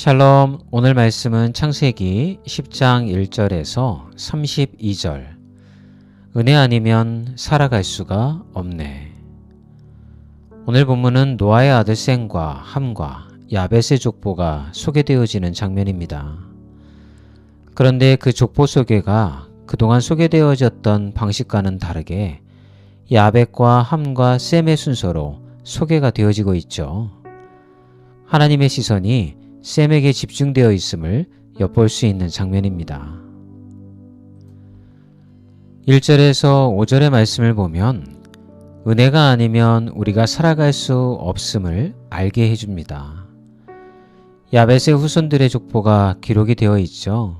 샬롬, 오늘 말씀은 창세기 10장 1절에서 32절. 은혜 아니면 살아갈 수가 없네. 오늘 본문은 노아의 아들 셈과 함과 야벳의 족보가 소개되어지는 장면입니다. 그런데 그 족보 소개가 그동안 소개되어졌던 방식과는 다르게 야벳과 함과 셈의 순서로 소개가 되어지고 있죠. 하나님의 시선이 셈에게 집중되어 있음을 엿볼 수 있는 장면입니다. 1절에서 5절의 말씀을 보면 은혜가 아니면 우리가 살아갈 수 없음을 알게 해줍니다. 야벳의 후손들의 족보가 기록이 되어 있죠.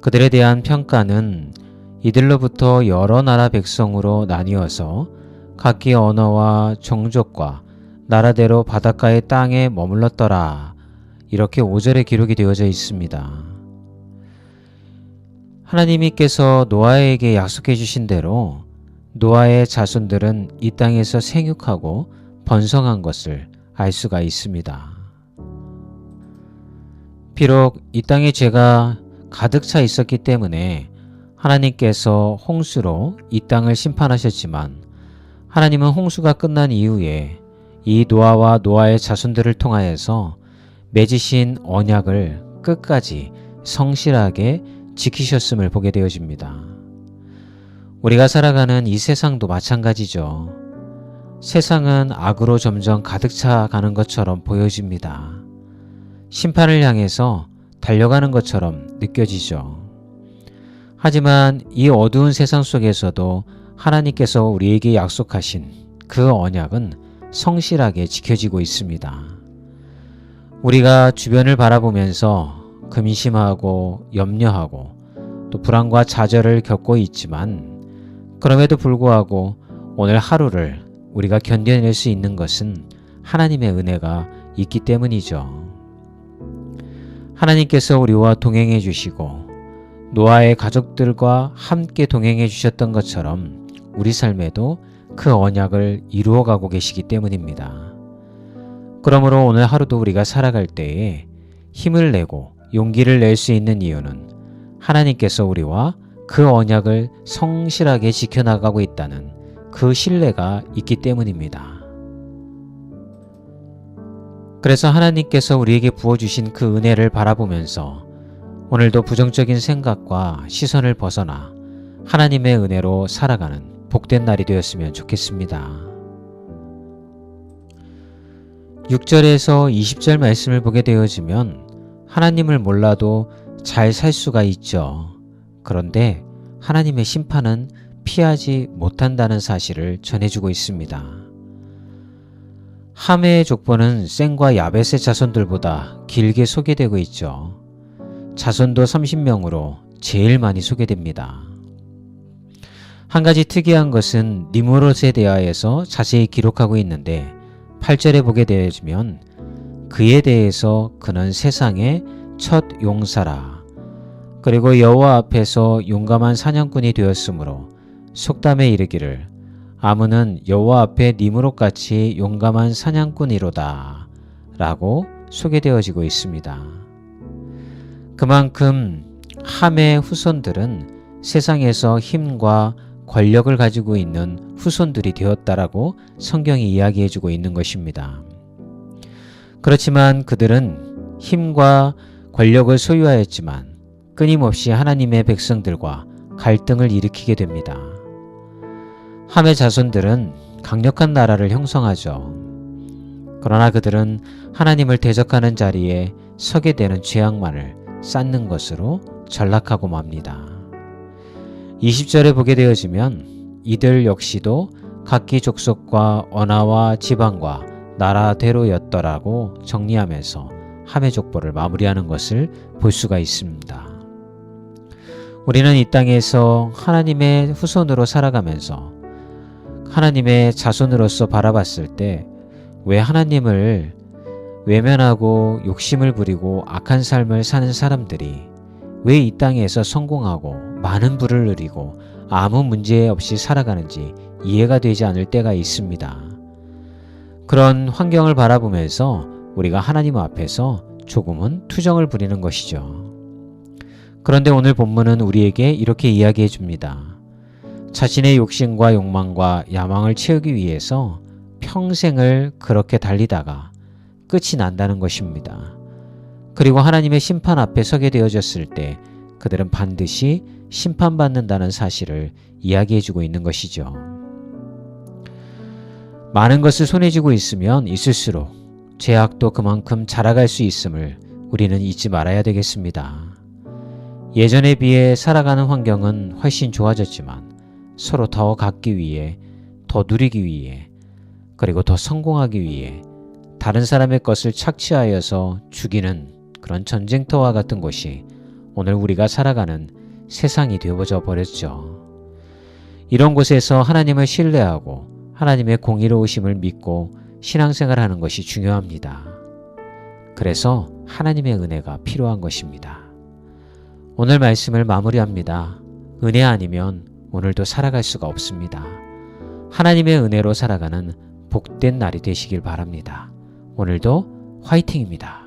그들에 대한 평가는 이들로부터 여러 나라 백성으로 나뉘어서 각기 언어와 종족과 나라대로 바닷가의 땅에 머물렀더라. 이렇게 5절에 기록이 되어져 있습니다. 하나님께서 노아에게 약속해 주신 대로 노아의 자손들은 이 땅에서 생육하고 번성한 것을 알 수가 있습니다. 비록 이 땅에 죄가 가득 차 있었기 때문에 하나님께서 홍수로 이 땅을 심판하셨지만 하나님은 홍수가 끝난 이후에 이 노아와 노아의 자손들을 통하여서 맺으신 언약을 끝까지 성실하게 지키셨음을 보게 되어집니다. 우리가 살아가는 이 세상도 마찬가지죠. 세상은 악으로 점점 가득 차가는 것처럼 보여집니다. 심판을 향해서 달려가는 것처럼 느껴지죠. 하지만 이 어두운 세상 속에서도 하나님께서 우리에게 약속하신 그 언약은 성실하게 지켜지고 있습니다. 우리가 주변을 바라보면서 근심하고 염려하고 또 불안과 좌절을 겪고 있지만 그럼에도 불구하고 오늘 하루를 우리가 견뎌낼 수 있는 것은 하나님의 은혜가 있기 때문이죠. 하나님께서 우리와 동행해 주시고 노아의 가족들과 함께 동행해 주셨던 것처럼 우리 삶에도 그 언약을 이루어가고 계시기 때문입니다. 그러므로 오늘 하루도 우리가 살아갈 때에 힘을 내고 용기를 낼 수 있는 이유는 하나님께서 우리와 그 언약을 성실하게 지켜나가고 있다는 그 신뢰가 있기 때문입니다. 그래서 하나님께서 우리에게 부어주신 그 은혜를 바라보면서 오늘도 부정적인 생각과 시선을 벗어나 하나님의 은혜로 살아가는 복된 날이 되었으면 좋겠습니다. 6절에서 20절 말씀을 보게 되어지면 하나님을 몰라도 잘 살 수가 있죠. 그런데 하나님의 심판은 피하지 못한다는 사실을 전해주고 있습니다. 함의 족보는 셈과 야벳의 자손들보다 길게 소개되고 있죠. 자손도 30명으로 제일 많이 소개됩니다. 한 가지 특이한 것은 니므롯에 대하여서 자세히 기록하고 있는데 8절에 보게 되어지면 그에 대해서 그는 세상의 첫 용사라. 그리고 여호와 앞에서 용감한 사냥꾼이 되었으므로 속담에 이르기를 아문은 여호와 앞에 니므롯같이 용감한 사냥꾼이로다 라고 소개되어지고 있습니다. 그만큼 함의 후손들은 세상에서 힘과 권력을 가지고 있는 후손들이 되었다라고 성경이 이야기해주고 있는 것입니다. 그렇지만 그들은 힘과 권력을 소유하였지만 끊임없이 하나님의 백성들과 갈등을 일으키게 됩니다. 함의 자손들은 강력한 나라를 형성하죠. 그러나 그들은 하나님을 대적하는 자리에 서게 되는 죄악만을 쌓는 것으로 전락하고 맙니다. 20절에 보게 되어지면 이들 역시도 각기 족속과 언어와 지방과 나라대로였더라고 정리하면서 함의 족보를 마무리하는 것을 볼 수가 있습니다. 우리는 이 땅에서 하나님의 후손으로 살아가면서 하나님의 자손으로서 바라봤을 때 왜 하나님을 외면하고 욕심을 부리고 악한 삶을 사는 사람들이 왜 이 땅에서 성공하고 많은 부를 누리고 아무 문제 없이 살아가는지 이해가 되지 않을 때가 있습니다. 그런 환경을 바라보면서 우리가 하나님 앞에서 조금은 투정을 부리는 것이죠. 그런데 오늘 본문은 우리에게 이렇게 이야기해 줍니다. 자신의 욕심과 욕망과 야망을 채우기 위해서 평생을 그렇게 달리다가 끝이 난다는 것입니다. 그리고 하나님의 심판 앞에 서게 되어졌을 때 그들은 반드시 심판받는다는 사실을 이야기해 주고 있는 것이죠. 많은 것을 손에 쥐고 있으면 있을수록 죄악도 그만큼 자라갈 수 있음을 우리는 잊지 말아야 되겠습니다. 예전에 비해 살아가는 환경은 훨씬 좋아졌지만 서로 더 갖기 위해, 더 누리기 위해, 그리고 더 성공하기 위해 다른 사람의 것을 착취하여서 죽이는 그런 전쟁터와 같은 곳이 오늘 우리가 살아가는 세상이 되어져 버렸죠. 이런 곳에서 하나님을 신뢰하고 하나님의 공의로우심을 믿고 신앙생활하는 것이 중요합니다. 그래서 하나님의 은혜가 필요한 것입니다. 오늘 말씀을 마무리합니다. 은혜 아니면 오늘도 살아갈 수가 없습니다. 하나님의 은혜로 살아가는 복된 날이 되시길 바랍니다. 오늘도 화이팅입니다.